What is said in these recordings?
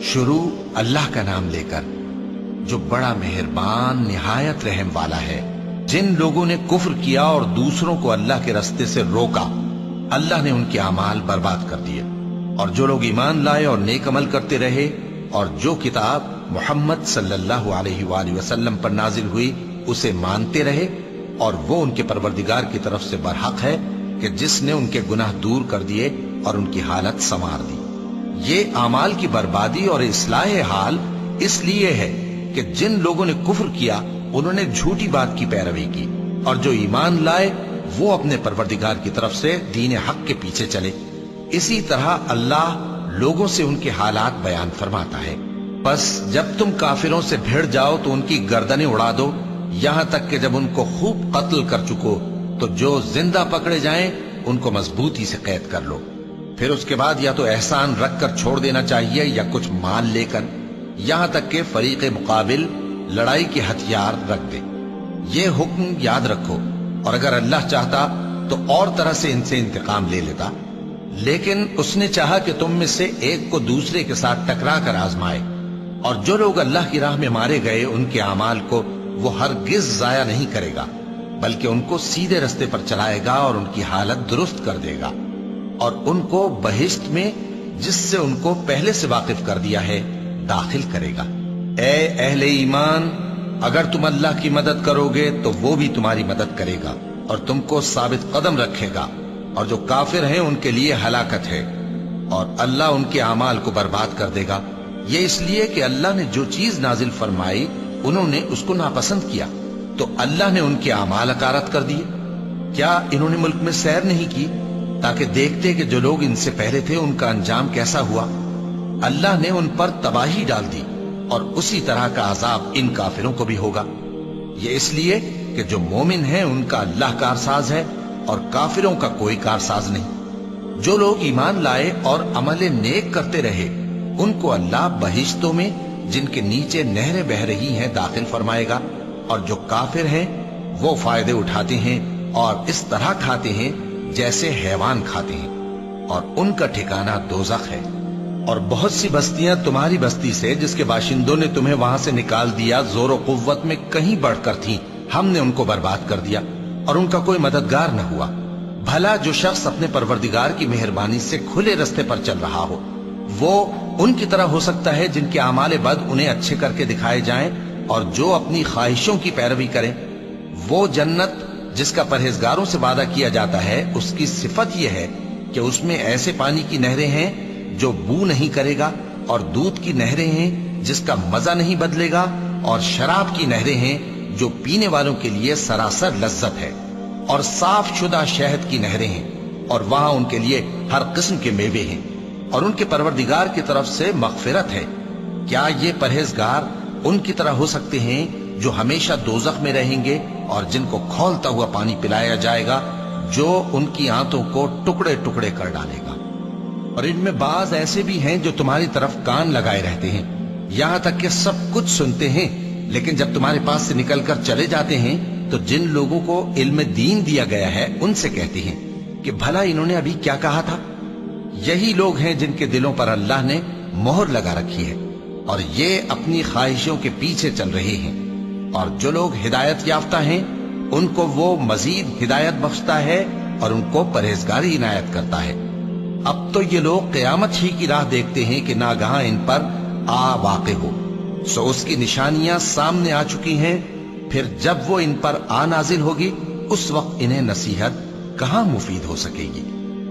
شروع اللہ کا نام لے کر جو بڑا مہربان نہایت رحم والا ہے۔ جن لوگوں نے کفر کیا اور دوسروں کو اللہ کے راستے سے روکا، اللہ نے ان کے اعمال برباد کر دیے، اور جو لوگ ایمان لائے اور نیک عمل کرتے رہے اور جو کتاب محمد صلی اللہ علیہ وآلہ وسلم پر نازل ہوئی اسے مانتے رہے، اور وہ ان کے پروردگار کی طرف سے برحق ہے کہ جس نے ان کے گناہ دور کر دیے اور ان کی حالت سنوار دی۔ یہ اعمال کی بربادی اور اصلاح حال اس لیے ہے کہ جن لوگوں نے کفر کیا انہوں نے جھوٹی بات کی پیروی کی، اور جو ایمان لائے وہ اپنے پروردگار کی طرف سے دین حق کے پیچھے چلے۔ اسی طرح اللہ لوگوں سے ان کے حالات بیان فرماتا ہے۔ بس جب تم کافروں سے بھیڑ جاؤ تو ان کی گردنیں اڑا دو، یہاں تک کہ جب ان کو خوب قتل کر چکو تو جو زندہ پکڑے جائیں ان کو مضبوطی سے قید کر لو۔ پھر اس کے بعد یا تو احسان رکھ کر چھوڑ دینا چاہیے یا کچھ مال لے کر، یہاں تک کہ فریق مقابل لڑائی کے ہتھیار رکھ دے۔ یہ حکم یاد رکھو، اور اگر اللہ چاہتا تو اور طرح سے ان سے انتقام لے لیتا، لیکن اس نے چاہا کہ تم میں سے ایک کو دوسرے کے ساتھ ٹکرا کر آزمائے۔ اور جو لوگ اللہ کی راہ میں مارے گئے ان کے اعمال کو وہ ہرگز ضائع نہیں کرے گا، بلکہ ان کو سیدھے رستے پر چلائے گا اور ان کی حالت درست کر دے گا، اور ان کو بہشت میں جس سے ان کو پہلے سے واقف کر دیا ہے داخل کرے گا۔ اے اہل ایمان، اگر تم اللہ کی مدد کرو گے تو وہ بھی تمہاری مدد کرے گا اور تم کو ثابت قدم رکھے گا، اور جو کافر ہیں ان کے لیے ہلاکت ہے، اور اللہ ان کے اعمال کو برباد کر دے گا۔ یہ اس لیے کہ اللہ نے جو چیز نازل فرمائی انہوں نے اس کو ناپسند کیا، تو اللہ نے ان کے اعمال اکارت کر دیے۔ کیا انہوں نے ملک میں سیر نہیں کی تاکہ دیکھتے کہ جو لوگ ان سے پہلے تھے ان کا انجام کیسا ہوا؟ اللہ نے ان پر تباہی ڈال دی، اور اسی طرح کا عذاب ان کافروں کو بھی ہوگا۔ یہ اس لیے کہ جو مومن ہیں ان کا اللہ کارساز ہے اور کافروں کا کوئی کارساز نہیں۔ جو لوگ ایمان لائے اور عمل نیک کرتے رہے ان کو اللہ بہشتوں میں جن کے نیچے نہریں بہ رہی ہیں داخل فرمائے گا، اور جو کافر ہیں وہ فائدے اٹھاتے ہیں اور اس طرح کھاتے ہیں جیسے حیوان کھاتے ہیں، اور ان کا ٹھکانہ دوزخ ہے۔ اور بہت سی بستیاں تمہاری بستی سے جس کے باشندوں نے تمہیں وہاں سے نکال دیا زور و قوت میں کہیں بڑھ کر تھیں، ہم نے ان کو برباد کر دیا اور ان کا کوئی مددگار نہ ہوا۔ بھلا جو شخص اپنے پروردگار کی مہربانی سے کھلے رستے پر چل رہا ہو وہ ان کی طرح ہو سکتا ہے جن کے اعمال بد انہیں اچھے کر کے دکھائے جائیں، اور جو اپنی خواہشوں کی پیروی کریں۔ وہ جنت جس کا پرہیزگاروں سے وعدہ کیا جاتا ہے اس کی صفت یہ ہے کہ اس میں ایسے پانی کی نہریں ہیں جو بو نہیں کرے گا، اور دودھ کی نہریں ہیں جس کا مزہ نہیں بدلے گا، اور شراب کی نہریں ہیں جو پینے والوں کے لیے سراسر لذت ہے، اور صاف شدہ شہد کی نہریں ہیں، اور وہاں ان کے لیے ہر قسم کے میوے ہیں، اور ان کے پروردگار کی طرف سے مغفرت ہے۔ کیا یہ پرہیزگار ان کی طرح ہو سکتے ہیں جو ہمیشہ دوزخ میں رہیں گے اور جن کو کھولتا ہوا پانی پلایا جائے گا جو ان کی آنتوں کو ٹکڑے ٹکڑے کر ڈالے گا؟ اور ان میں بعض ایسے بھی ہیں جو تمہاری طرف کان لگائے رہتے ہیں، یہاں تک کہ سب کچھ سنتے ہیں، لیکن جب تمہارے پاس سے نکل کر چلے جاتے ہیں تو جن لوگوں کو علم دین دیا گیا ہے ان سے کہتے ہیں کہ بھلا انہوں نے ابھی کیا کہا تھا؟ یہی لوگ ہیں جن کے دلوں پر اللہ نے مہر لگا رکھی ہے، اور یہ اپنی خواہشوں کے پیچھے چل رہے ہیں۔ اور جو لوگ ہدایت یافتہ ہیں ان کو وہ مزید ہدایت بخشتا ہے اور ان کو پرہیزگاری عنایت کرتا ہے۔ اب تو یہ لوگ قیامت ہی کی راہ دیکھتے ہیں کہ ناگہاں ان پر آ واقع ہو، سو اس کی نشانیاں سامنے آ چکی ہیں، پھر جب وہ ان پر آ نازل ہوگی اس وقت انہیں نصیحت کہاں مفید ہو سکے گی۔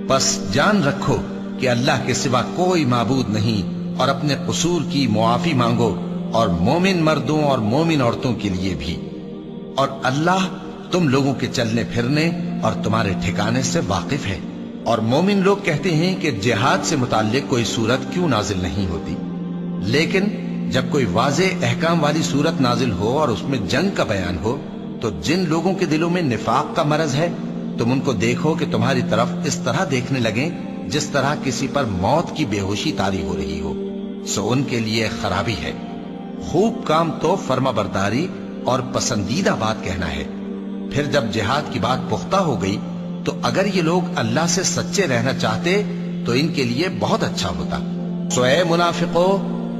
بس جان رکھو کہ اللہ کے سوا کوئی معبود نہیں، اور اپنے قصور کی معافی مانگو، اور مومن مردوں اور مومن عورتوں کے لیے بھی۔ اور اللہ تم لوگوں کے چلنے پھرنے اور تمہارے ٹھکانے سے واقف ہے۔ اور مومن لوگ کہتے ہیں کہ جہاد سے متعلق کوئی سورت کیوں نازل نہیں ہوتی، لیکن جب کوئی واضح احکام والی سورت نازل ہو اور اس میں جنگ کا بیان ہو تو جن لوگوں کے دلوں میں نفاق کا مرض ہے تم ان کو دیکھو کہ تمہاری طرف اس طرح دیکھنے لگیں جس طرح کسی پر موت کی بے ہوشی طاری ہو رہی ہو، سو ان کے لیے خرابی ہے۔ خوب کام تو فرما برداری اور پسندیدہ بات کہنا ہے۔ پھر جب جہاد کی بات پختہ ہو گئی تو اگر یہ لوگ اللہ سے سچے رہنا چاہتے تو ان کے لیے بہت اچھا ہوتا۔ سو اے منافقو،